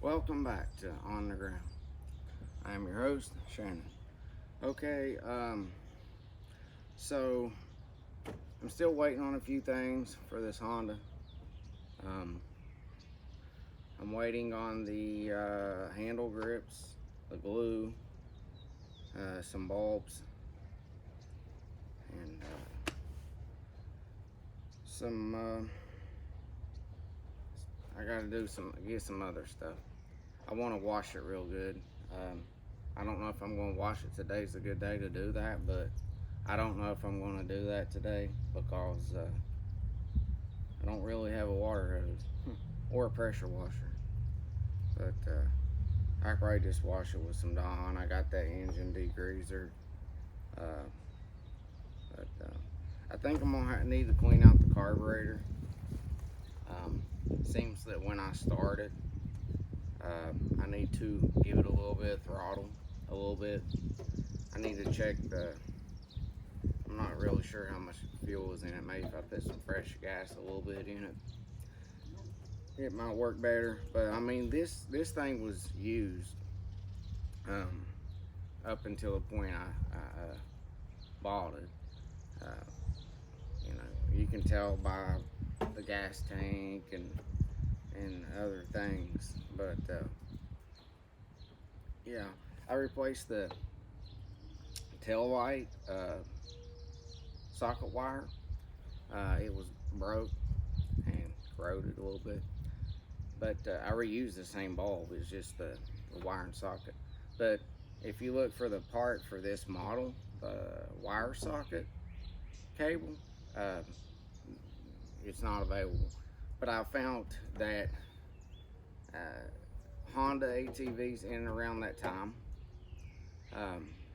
Welcome back to On the Ground. I am your host, Shannon. Okay, so I'm still waiting on a few things for this Honda. Um, I'm waiting on the handle grips, the glue, some bulbs, and some. I gotta get some other stuff. I want to wash it real good. I don't know if I'm going to wash it. Today's a good day to do that, but I don't know if I'm going to do that today because I don't really have a water hose or a pressure washer. But I probably just wash it with some Dawn. I got that engine degreaser. Uh, but I think I'm going to need to clean out the carburetor. Seems that when I started, I need to give it a little bit of throttle, a little bit. I need to check I'm not really sure how much fuel is in it. Maybe if I put some fresh gas a little bit in it, it might work better. But I mean, this thing was used up until the point I bought it. You can tell by the gas tank and other things, but yeah, I replaced the tail light socket wire. It was broke and corroded a little bit, but I reused the same bulb. It's just the wire and socket. But if you look for the part for this model, the wire socket cable, it's not available. But I found that Honda ATVs in and around that time,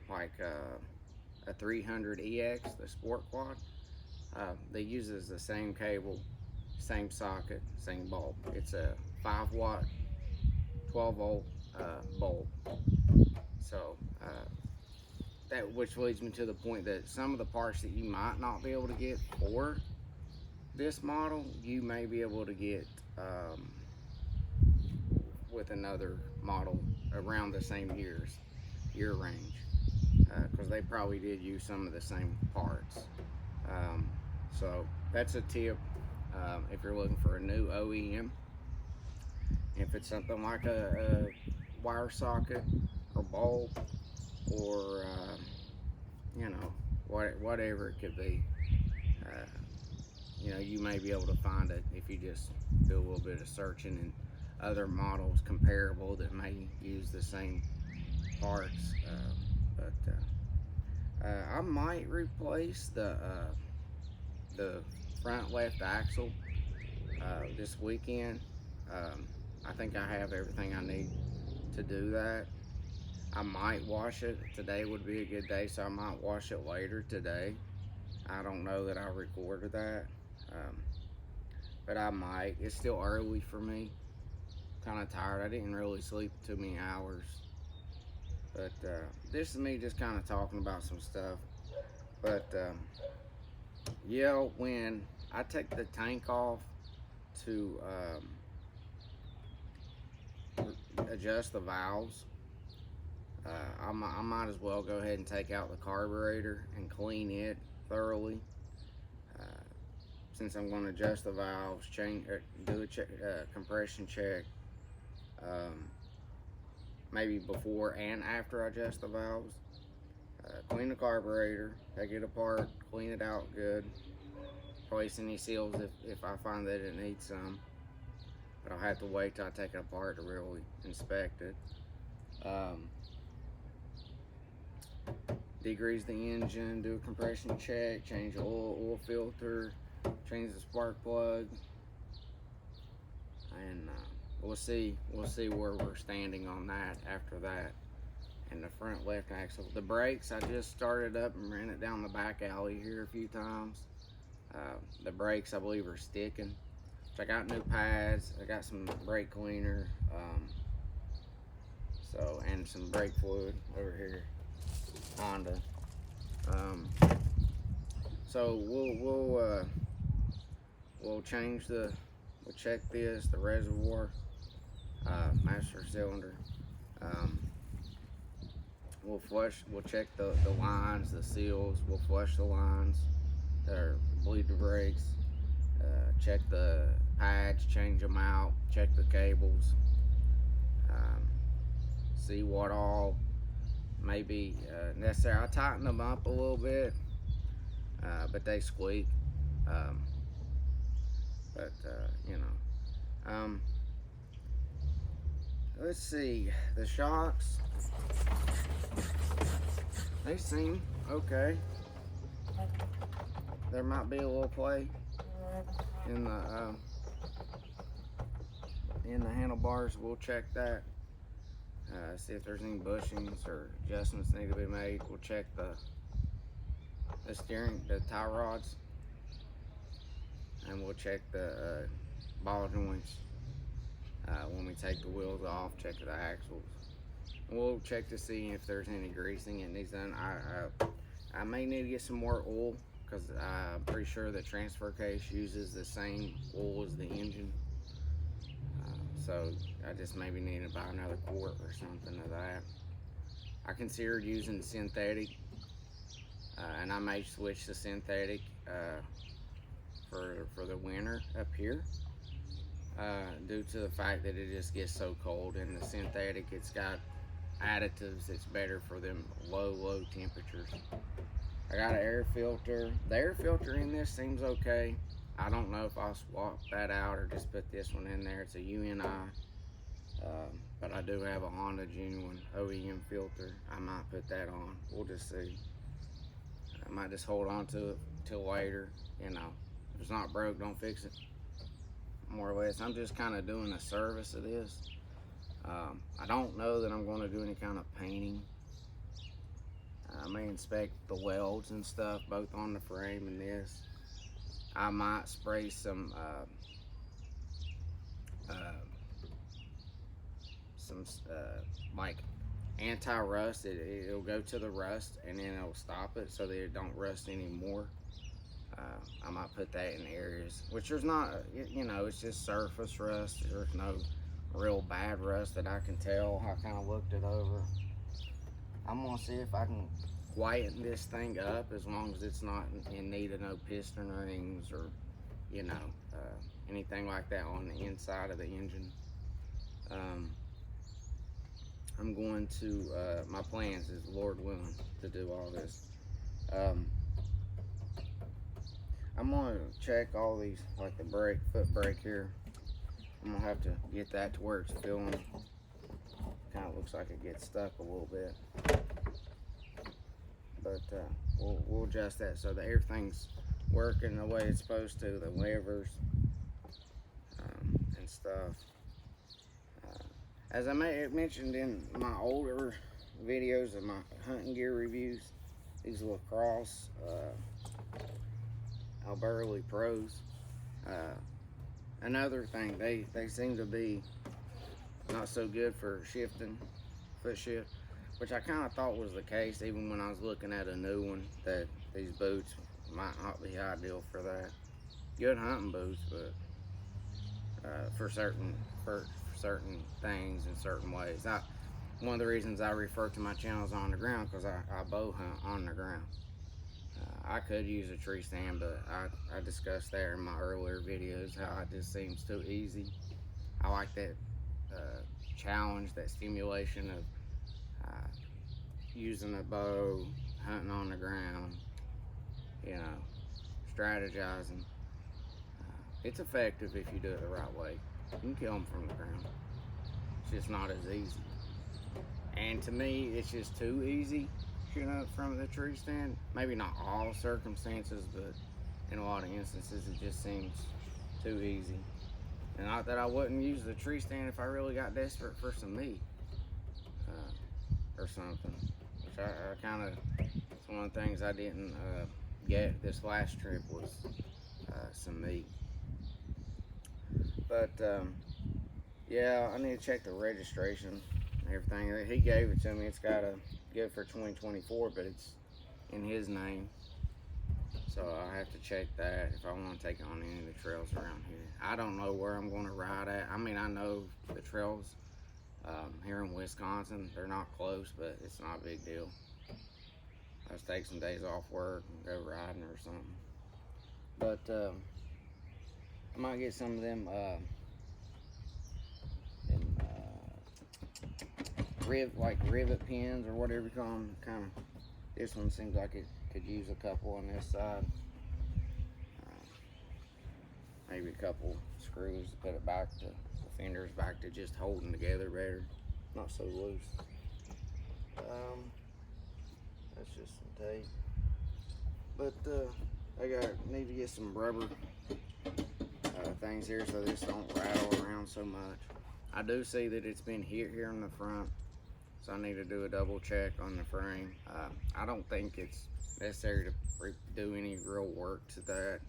like a 300EX, the Sport Quad, they uses the same cable, same socket, same bulb. It's a 5 watt, 12 volt bulb. So that which leads me to the point that some of the parts that you might not be able to get for this model, you may be able to get with another model around the same year range, because they probably did use some of the same parts. So that's a tip if you're looking for a new OEM. If it's something like a wire socket or bulb or whatever it could be, you may be able to find it if you just do a little bit of searching in other models comparable that may use the same parts. I might replace the front left axle this weekend. I think I have everything I need to do that. I might wash it. Today would be a good day, so I might wash it later today. I don't know that I recorded that, but I might. It's still early for me. Kind of tired. I didn't really sleep too many hours. But this is me just kind of talking about some stuff. But yeah, when I take the tank off to adjust the valves, I might as well go ahead and take out the carburetor and clean it thoroughly. Since I'm going to adjust the valves, do a compression check, maybe before and after I adjust the valves. Clean the carburetor, take it apart, clean it out good, replace any seals if I find that it needs some. But I'll have to wait till I take it apart to really inspect it. Degrease the engine, do a compression check, change the oil filter, change the spark plug, and we'll see where we're standing on that after that. And the front left axle, the brakes, I just started up and ran it down the back alley here a few times. The brakes, I believe, are sticking. So I got new pads, I got some brake cleaner, and some brake fluid over here, Honda. So we'll check the reservoir, master cylinder. Um, we'll check the lines, the seals. We'll flush the lines, or bleed the brakes. Check the pads, change them out. Check the cables. Um, see what all may be necessary. I tighten them up a little bit, but they squeak. Um, but you know, let's see, the shocks. They seem okay. There might be a little play in the handlebars. We'll check that. See if there's any bushings or adjustments need to be made. We'll check the steering, the tie rods, and we'll check the ball joints when we take the wheels off. Check the axles. We'll check to see if there's any greasing it needs done. I may need to get some more oil, because I'm pretty sure the transfer case uses the same oil as the engine. So I just maybe need to buy another quart or something of that. I considered using synthetic, and I may switch to synthetic for the winter up here, due to the fact that it just gets so cold. And the synthetic, it's got additives that's better for them low temperatures. I got an air filter. The air filter in this seems okay. I don't know if I'll swap that out or just put this one in there. It's a UNI, but I do have a Honda genuine OEM filter. I might put that on. We'll just see. I might just hold on to it till later. You know, if it's not broke, don't fix it. More or less, I'm just kind of doing a service of this. I don't know that I'm going to do any kind of painting. I may inspect the welds and stuff, both on the frame and this. I might spray some like anti-rust. It'll go to the rust and then it'll stop it so that it don't rust anymore. I might put that in areas which there's not, you know, it's just surface rust. There's no real bad rust that I can tell. I kind of looked it over. I'm gonna see if I can quieten this thing up, as long as it's not in need of no piston rings or, you know, anything like that on the inside of the engine. I'm going to, my plans is, Lord willing, to do all this. I'm gonna check all these, like the brake, foot brake here. I'm gonna have to get that to where it's filling. Kind of looks like it gets stuck a little bit, but we'll adjust that so that everything's working the way it's supposed to. The levers and stuff. As I may have mentioned in my older videos of my hunting gear reviews, these lacrosse Alberley Pros. Another thing, they seem to be not so good for shifting, foot shift, which I kind of thought was the case even when I was looking at a new one, that these boots might not be ideal for that. Good hunting boots, but for certain things in certain ways. One of the reasons I refer to my channels on the ground, because I bow hunt on the ground. I could use a tree stand, but I discussed there in my earlier videos how it just seems too easy. I like that challenge, that stimulation of using a bow, hunting on the ground, you know, strategizing. It's effective if you do it the right way. You can kill them from the ground. It's just not as easy. And to me, it's just too easy shooting up from the tree stand. Maybe not all circumstances, but in a lot of instances, it just seems too easy. And not that I wouldn't use the tree stand if I really got desperate for some meat or something. Which I kind of, it's one of the things I didn't get this last trip was some meat. But yeah, I need to check the registration and everything. He gave it to me. It's got a good for 2024, but it's in his name. So I have to check that if I want to take it on any of the trails around here. I don't know where I'm going to ride at. I mean, I know the trails Here in Wisconsin, they're not close, but it's not a big deal. I just take some days off work and go riding or something. But I might get some of them like rivet pins or whatever you call them. Kind of. This one seems like it could use a couple on this side. Maybe a couple screws to put it back to the fenders back to just holding together better, not so loose. That's just some tape. But I need to get some rubber things here so this don't rattle around so much. I do see that it's been hit here in the front, so I need to do a double check on the frame. I don't think it's necessary to do any real work to that.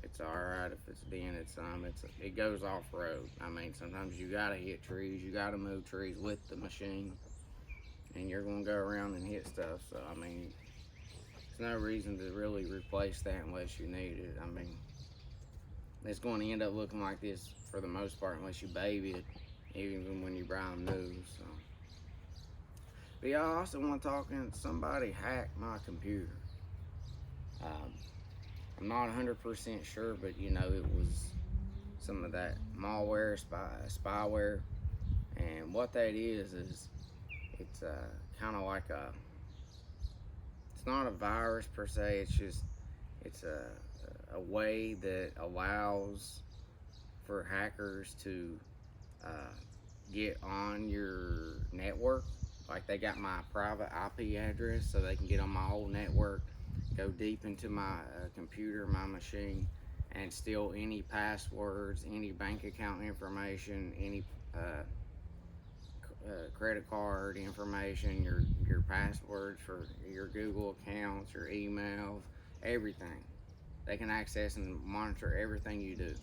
It's alright if it's dented some. It goes off-road. I mean, sometimes you gotta hit trees, you gotta move trees with the machine, and you're gonna go around and hit stuff. So, I mean, there's no reason to really replace that unless you need it. I mean, it's going to end up looking like this for the most part unless you baby it, even when you buy them new. So. But yeah, I also want to talk, and somebody hacked my computer. I'm not 100% sure, but you know, it was some of that malware, spyware, and what that is it's kind of like it's not a virus per se, it's a way that allows for hackers to get on your network. Like, they got my private IP address, so they can get on my whole network, go deep into my computer, my machine, and steal any passwords, any bank account information, any credit card information, your passwords for your Google accounts, your emails, everything. They can access and monitor everything you do.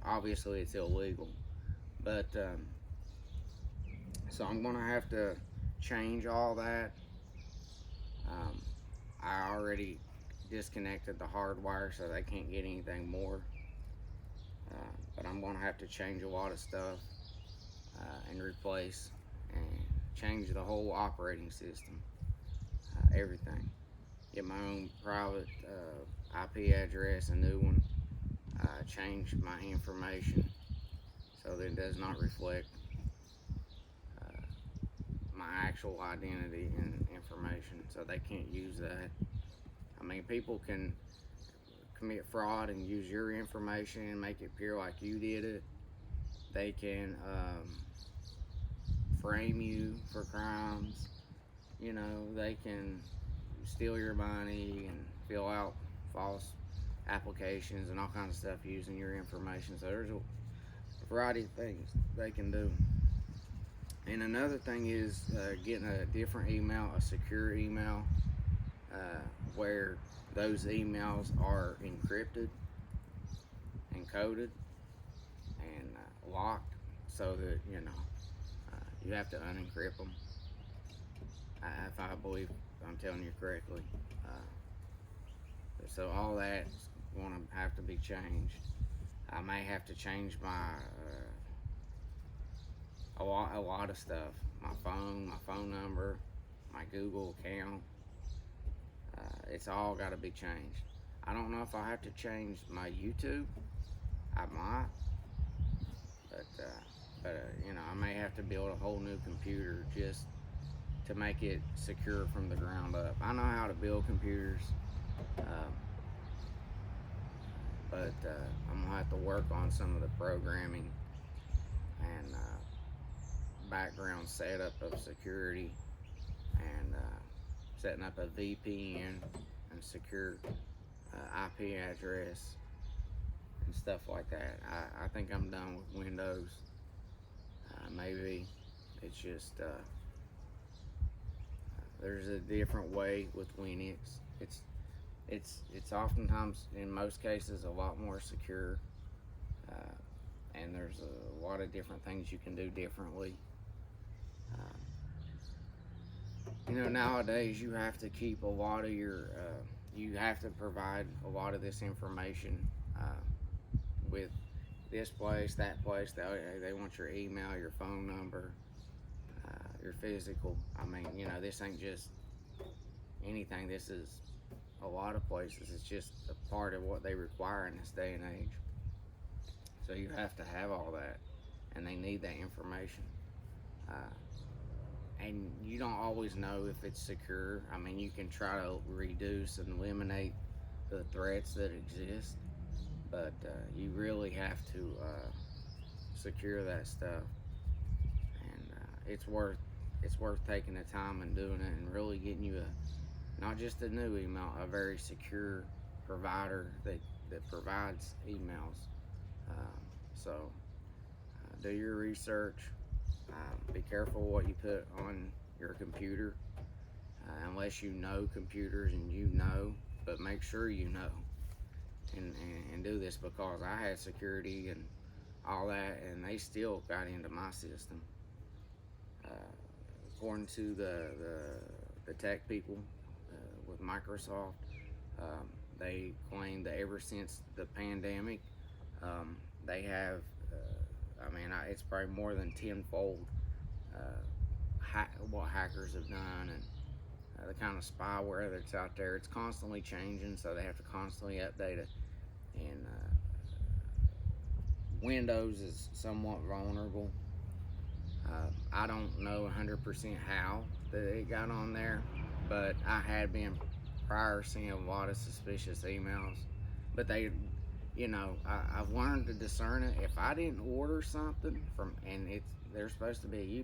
Obviously, it's illegal, but so I'm gonna have to change all that. I already disconnected the hardwire, so they can't get anything more. But I'm gonna have to change a lot of stuff and replace and change the whole operating system, everything. Get my own private IP address, a new one. Change my information so that it does not reflect my actual identity and information, so they can't use that. I mean, people can commit fraud and use your information and make it appear like you did it. They can frame you for crimes. You know, they can steal your money and fill out false applications and all kinds of stuff using your information. So there's a variety of things they can do. And another thing is getting a different email, a secure email, where those emails are encrypted, encoded, and locked, so that, you know, you have to unencrypt them. If I believe I'm telling you correctly. So all that's going to have to be changed. I may have to change my a lot of stuff. My phone number, my Google account. It's all got to be changed. I don't know if I have to change my YouTube. I might, but you know, I may have to build a whole new computer just to make it secure from the ground up. I know how to build computers, but I'm gonna have to work on some of the programming and background setup of security and setting up a VPN and secure IP address and stuff like that. I think I'm done with Windows. Maybe it's just there's a different way with Linux. It's oftentimes, in most cases, a lot more secure, and there's a lot of different things you can do differently. You know, nowadays you have to keep a lot of your, you have to provide a lot of this information with this place, that place. They want your email, your phone number, your physical. I mean, you know, this ain't just anything. This is a lot of places. It's just a part of what they require in this day and age. So you have to have all that, and they need that information. Uh, and you don't always know if it's secure. I mean, you can try to reduce and eliminate the threats that exist, but you really have to secure that stuff, and it's worth taking the time and doing it, and really getting you a not just a new email, a very secure provider that provides emails. So do your research. Be careful what you put on your computer, unless you know computers and you know, but make sure you know and do this, because I had security and all that, and they still got into my system. Uh, According to the tech people with Microsoft, they claim that ever since the pandemic, they have, it's probably more than tenfold what hackers have done, and the kind of spyware that's out there. It's constantly changing, so they have to constantly update it. And Windows is somewhat vulnerable. I don't know 100% how that it got on there, but I had been prior seeing a lot of suspicious emails. But they, I've learned to discern it. If I didn't order something and they're supposed to be a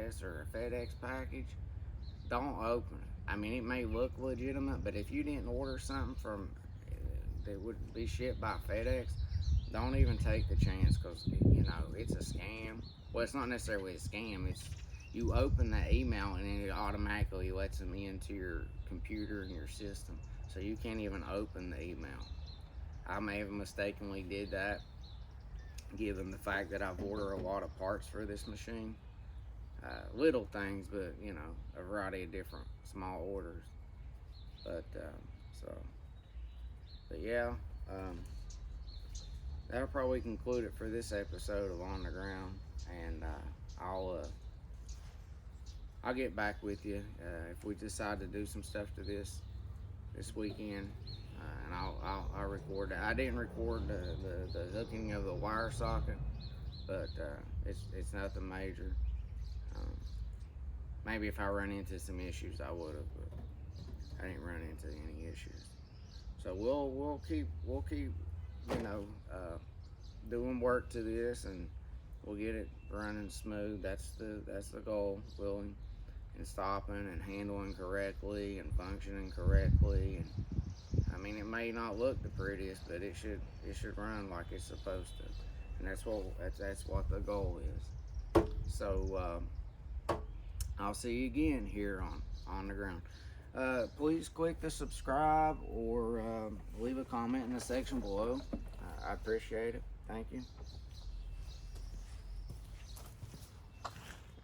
UPS or a FedEx package, don't open it. I mean, it may look legitimate, but if you didn't order something that would be shipped by FedEx, don't even take the chance, because it's a scam. Well, it's not necessarily a scam. It's you open that email and then it automatically lets them into your computer and your system, so you can't even open the email. I may have mistakenly did that, given the fact that I've ordered a lot of parts for this machine. Little things, but a variety of different small orders. But yeah, that'll probably conclude it for this episode of On the Ground, and I'll get back with you if we decide to do some stuff to this weekend, and I'll record that. I didn't record the hooking of the wire socket, but it's nothing major. Maybe if I run into some issues, I would have, but I didn't run into any issues. So we'll keep doing work to this, and we'll get it running smooth. That's the goal. Willing and stopping and handling correctly and functioning correctly. And I mean, it may not look the prettiest, but it should run like it's supposed to. And that's what the goal is. So I'll see you again here on the ground. Please click the subscribe or leave a comment in the section below. I appreciate it. Thank you.